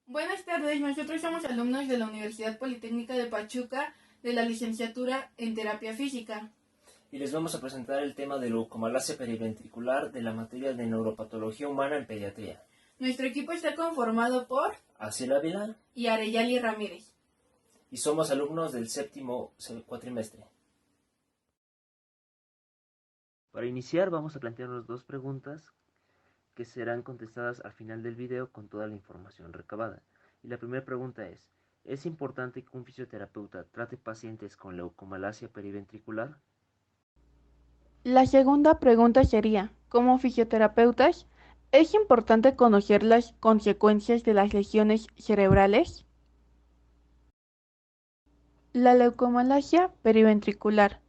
Buenas tardes, nosotros somos alumnos de la Universidad Politécnica de Pachuca de la licenciatura en Terapia Física. Y les vamos a presentar el tema de leucomalacia periventricular de la materia de neuropatología humana en pediatría. Nuestro equipo está conformado por Asiel Ávila y Arellali Ramírez. Y somos alumnos del séptimo cuatrimestre. Para iniciar vamos a plantearnos dos preguntas que serán contestadas al final del video con toda la información recabada. Y la primera pregunta ¿es importante que un fisioterapeuta trate pacientes con leucomalacia periventricular? La segunda pregunta sería, como fisioterapeutas, ¿es importante conocer las consecuencias de las lesiones cerebrales? La leucomalacia periventricular.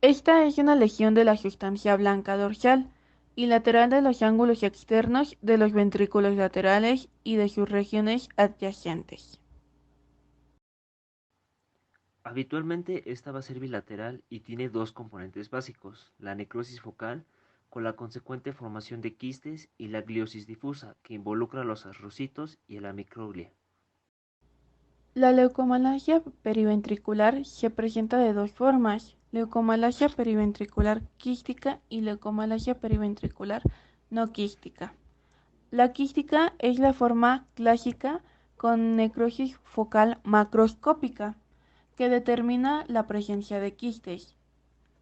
Esta es una lesión de la sustancia blanca dorsal y lateral de los ángulos externos de los ventrículos laterales y de sus regiones adyacentes. Habitualmente esta va a ser bilateral y tiene dos componentes básicos, la necrosis focal con la consecuente formación de quistes y la gliosis difusa que involucra los asrocitos y la microglia. La leucomalacia periventricular se presenta de dos formas, leucomalacia periventricular quística y leucomalacia periventricular no quística. La quística es la forma clásica con necrosis focal macroscópica, que determina la presencia de quistes.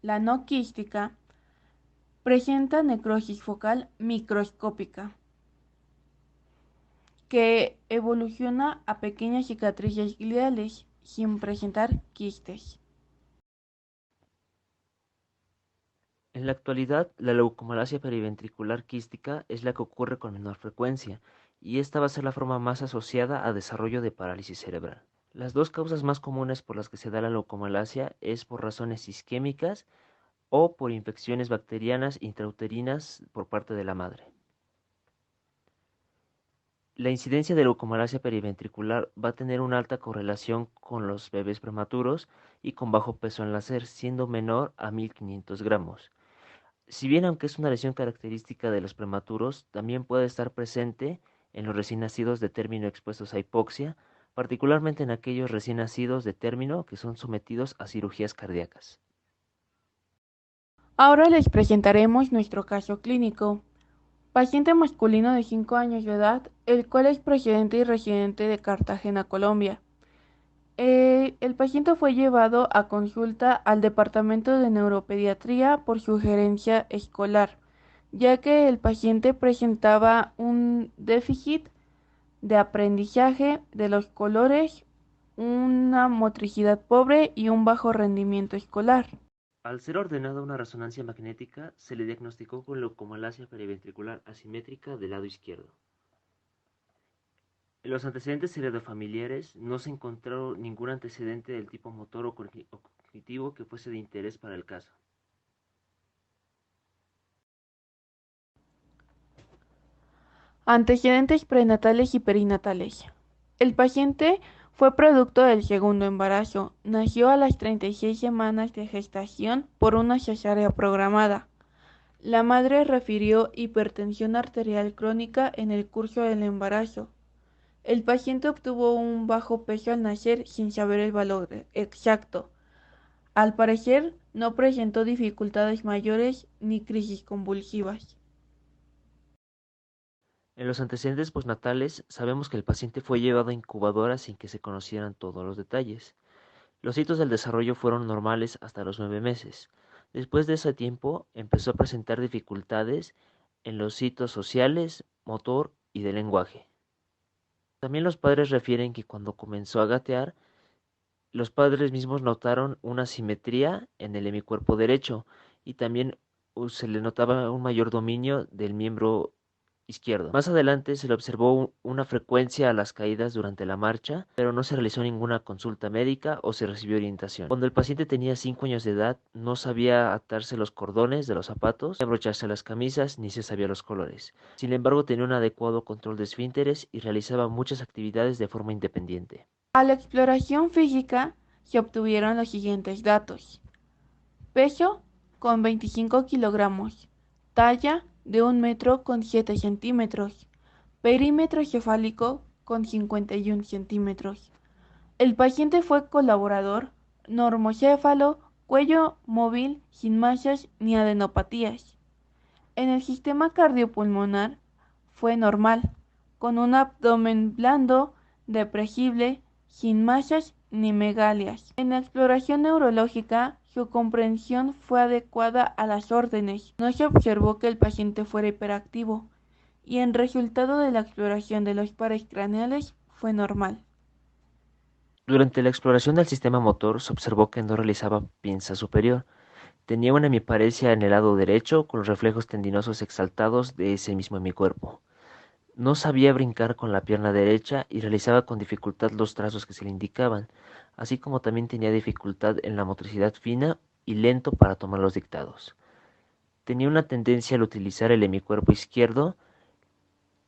La no quística presenta necrosis focal microscópica, que evoluciona a pequeñas cicatrices gliales sin presentar quistes. En la actualidad, la leucomalacia periventricular quística es la que ocurre con menor frecuencia, y esta va a ser la forma más asociada a desarrollo de parálisis cerebral. Las dos causas más comunes por las que se da la leucomalacia es por razones isquémicas o por infecciones bacterianas intrauterinas por parte de la madre. La incidencia de leucomalacia periventricular va a tener una alta correlación con los bebés prematuros y con bajo peso al nacer, siendo menor a 1500 gramos. Si bien aunque es una lesión característica de los prematuros, también puede estar presente en los recién nacidos de término expuestos a hipoxia, particularmente en aquellos recién nacidos de término que son sometidos a cirugías cardíacas. Ahora les presentaremos nuestro caso clínico. Paciente masculino de 5 años de edad, el cual es procedente y residente de Cartagena, Colombia. El paciente fue llevado a consulta al departamento de neuropediatría por sugerencia escolar, ya que el paciente presentaba un déficit de aprendizaje de los colores, una motricidad pobre y un bajo rendimiento escolar. Al ser ordenada una resonancia magnética, se le diagnosticó con leucomalacia periventricular asimétrica del lado izquierdo. En los antecedentes heredofamiliares no se encontró ningún antecedente del tipo motor o cognitivo que fuese de interés para el caso. Antecedentes prenatales y perinatales. El paciente fue producto del segundo embarazo. Nació a las 36 semanas de gestación por una cesárea programada. La madre refirió hipertensión arterial crónica en el curso del embarazo. El paciente obtuvo un bajo peso al nacer sin saber el valor exacto. Al parecer, no presentó dificultades mayores ni crisis convulsivas. En los antecedentes postnatales sabemos que el paciente fue llevado a incubadora sin que se conocieran todos los detalles. Los hitos del desarrollo fueron normales hasta los 9 meses. Después de ese tiempo empezó a presentar dificultades en los hitos sociales, motor y de lenguaje. También los padres refieren que cuando comenzó a gatear, los padres mismos notaron una simetría en el hemicuerpo derecho y también se le notaba un mayor dominio del miembro izquierdo. Más adelante se le observó una frecuencia a las caídas durante la marcha, pero no se realizó ninguna consulta médica o se recibió orientación. Cuando el paciente tenía 5 años de edad, no sabía atarse los cordones de los zapatos, ni abrocharse las camisas, ni se sabía los colores. Sin embargo, tenía un adecuado control de esfínteres y realizaba muchas actividades de forma independiente. A la exploración física se obtuvieron los siguientes datos. Peso con 25 kilogramos. Talla de 1 metro con 7 centímetros. Perímetro cefálico con 51 centímetros. El paciente fue colaborador, normocéfalo, cuello móvil, sin masas ni adenopatías. En el sistema cardiopulmonar fue normal, con un abdomen blando, depresible, sin masas ni megalias. En la exploración neurológica, su comprensión fue adecuada a las órdenes. No se observó que el paciente fuera hiperactivo, y el resultado de la exploración de los pares craneales fue normal. Durante la exploración del sistema motor se observó que no realizaba pinza superior. Tenía una hemiparesia en el lado derecho con los reflejos tendinosos exaltados de ese mismo hemicuerpo. No sabía brincar con la pierna derecha y realizaba con dificultad los trazos que se le indicaban, así como también tenía dificultad en la motricidad fina y lento para tomar los dictados. Tenía una tendencia al utilizar el hemicuerpo izquierdo.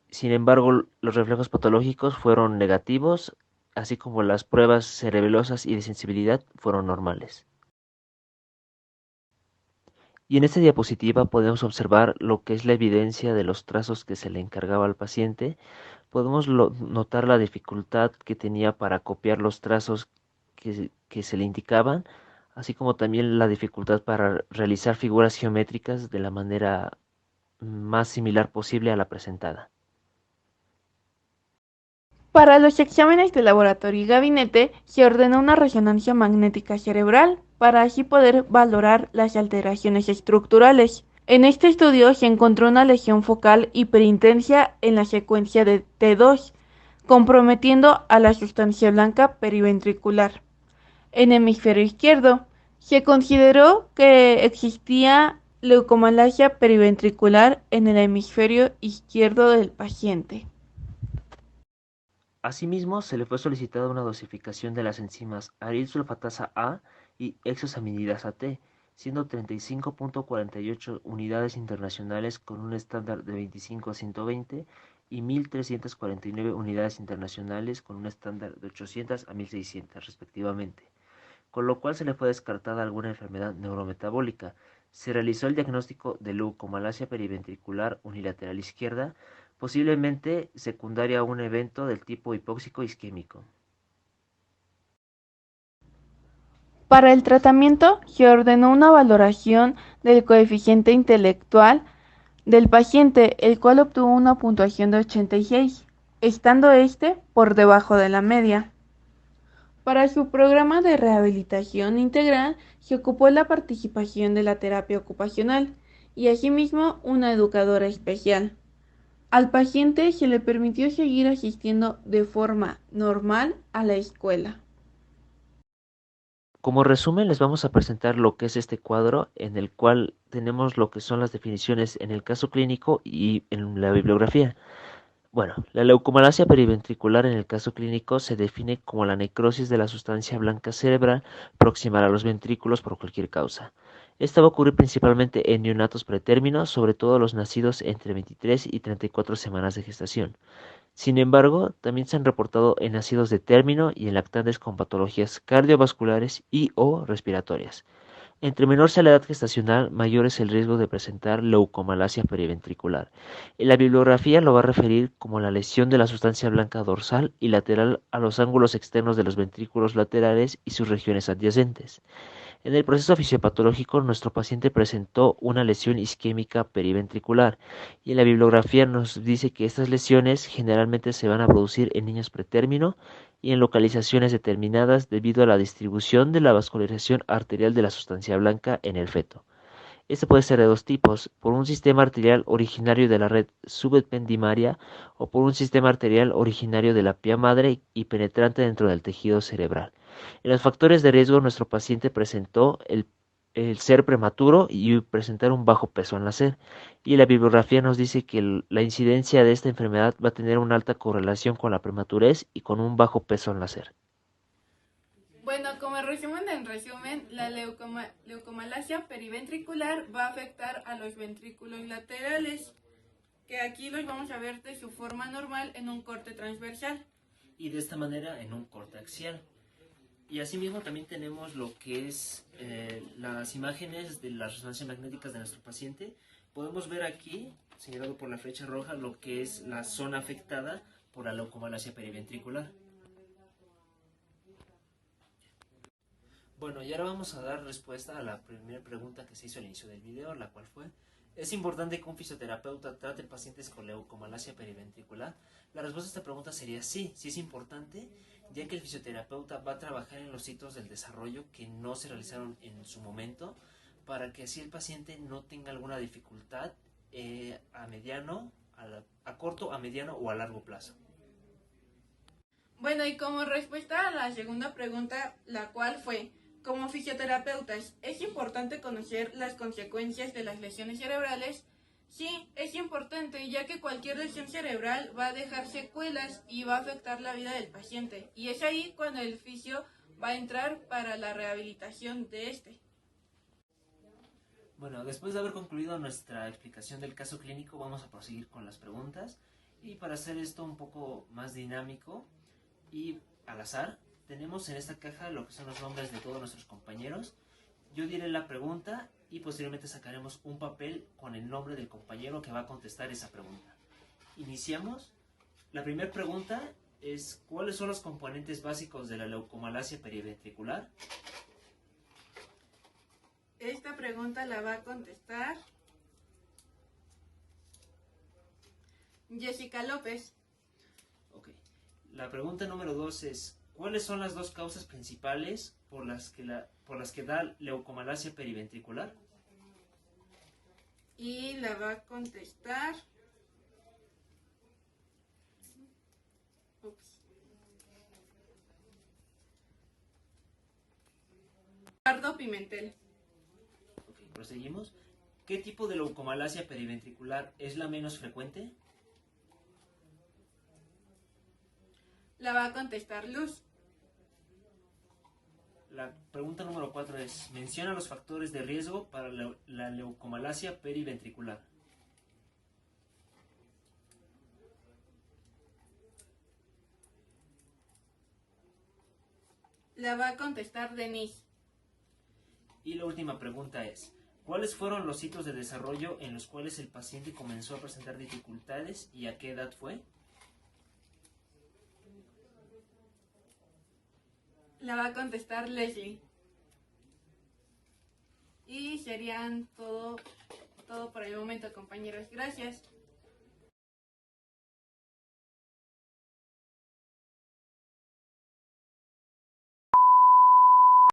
Sin embargo, los reflejos patológicos fueron negativos, así como las pruebas cerebelosas y de sensibilidad fueron normales. Y en esta diapositiva podemos observar lo que es la evidencia de los trazos que se le encargaba al paciente. Podemos notar la dificultad que tenía para copiar los trazos que se le indicaban, así como también la dificultad para realizar figuras geométricas de la manera más similar posible a la presentada. Para los exámenes de laboratorio y gabinete, se ordenó una resonancia magnética cerebral para así poder valorar las alteraciones estructurales. En este estudio se encontró una lesión focal hiperintensa en la secuencia de T2, comprometiendo a la sustancia blanca periventricular. En hemisferio izquierdo, se consideró que existía leucomalacia periventricular en el hemisferio izquierdo del paciente. Asimismo, se le fue solicitada una dosificación de las enzimas aril sulfatasa A y exosaminidasa T, siendo 35.48 unidades internacionales con un estándar de 25 a 120 y 1.349 unidades internacionales con un estándar de 800 a 1.600 respectivamente, con lo cual se le fue descartada alguna enfermedad neurometabólica. Se realizó el diagnóstico de leucomalacia periventricular unilateral izquierda, posiblemente secundaria a un evento del tipo hipóxico isquémico. Para el tratamiento se ordenó una valoración del coeficiente intelectual del paciente, el cual obtuvo una puntuación de 86, estando este por debajo de la media. Para su programa de rehabilitación integral se ocupó la participación de la terapia ocupacional y asimismo una educadora especial. Al paciente se le permitió seguir asistiendo de forma normal a la escuela. Como resumen, les vamos a presentar lo que es este cuadro, en el cual tenemos lo que son las definiciones en el caso clínico y en la bibliografía. Bueno, la leucomalacia periventricular en el caso clínico se define como la necrosis de la sustancia blanca cerebral proximal a los ventrículos por cualquier causa. Esta va a ocurrir principalmente en neonatos pretérminos, sobre todo los nacidos entre 23 y 34 semanas de gestación. Sin embargo, también se han reportado en nacidos de término y en lactantes con patologías cardiovasculares y o respiratorias. Entre menor sea la edad gestacional, mayor es el riesgo de presentar leucomalacia periventricular. En la bibliografía lo va a referir como la lesión de la sustancia blanca dorsal y lateral a los ángulos externos de los ventrículos laterales y sus regiones adyacentes. En el proceso fisiopatológico, nuestro paciente presentó una lesión isquémica periventricular y en la bibliografía nos dice que estas lesiones generalmente se van a producir en niños pretérmino y en localizaciones determinadas debido a la distribución de la vascularización arterial de la sustancia blanca en el feto. Este puede ser de dos tipos, por un sistema arterial originario de la red subependimaria o por un sistema arterial originario de la pía madre y penetrante dentro del tejido cerebral. En los factores de riesgo, nuestro paciente presentó el ser prematuro y presentar un bajo peso al nacer. Y la bibliografía nos dice que la incidencia de esta enfermedad va a tener una alta correlación con la prematurez y con un bajo peso al nacer. Bueno, como resumen, la leucomalacia periventricular va a afectar a los ventrículos laterales, que aquí los vamos a ver de su forma normal en un corte transversal. Y de esta manera en un corte axial. Y asimismo también tenemos lo que es las imágenes de las resonancias magnéticas de nuestro paciente. Podemos ver aquí, señalado por la flecha roja, lo que es la zona afectada por la leucomalacia periventricular. Bueno, y ahora vamos a dar respuesta a la primera pregunta que se hizo al inicio del video, la cual fue: ¿es importante que un fisioterapeuta trate pacientes con leucomalacia periventricular? La respuesta a esta pregunta sería sí, sí es importante, ya que el fisioterapeuta va a trabajar en los hitos del desarrollo que no se realizaron en su momento, para que así el paciente no tenga alguna dificultad a corto, a mediano o a largo plazo. Bueno, y como respuesta a la segunda pregunta, la cual fue: como fisioterapeutas, ¿es importante conocer las consecuencias de las lesiones cerebrales? Sí, es importante, ya que cualquier lesión cerebral va a dejar secuelas y va a afectar la vida del paciente. Y es ahí cuando el fisio va a entrar para la rehabilitación de este. Bueno, después de haber concluido nuestra explicación del caso clínico, vamos a proseguir con las preguntas. Y para hacer esto un poco más dinámico y al azar, tenemos en esta caja lo que son los nombres de todos nuestros compañeros. Yo diré la pregunta y posteriormente sacaremos un papel con el nombre del compañero que va a contestar esa pregunta. Iniciamos. La primera pregunta es: ¿cuáles son los componentes básicos de la leucomalacia periventricular? Esta pregunta la va a contestar Jessica López. Ok. La pregunta número 2 es: ¿cuáles son las dos causas principales por las que da leucomalacia periventricular? Y la va a contestar Ricardo Pimentel. Ok, proseguimos. ¿Qué tipo de leucomalacia periventricular es la menos frecuente? La va a contestar Luz. La pregunta número 4 es: menciona los factores de riesgo para la leucomalacia periventricular. La va a contestar Denise. Y la última pregunta es: ¿cuáles fueron los hitos de desarrollo en los cuales el paciente comenzó a presentar dificultades y a qué edad fue? La va a contestar Leslie. Y serían todo por el momento, compañeros. Gracias.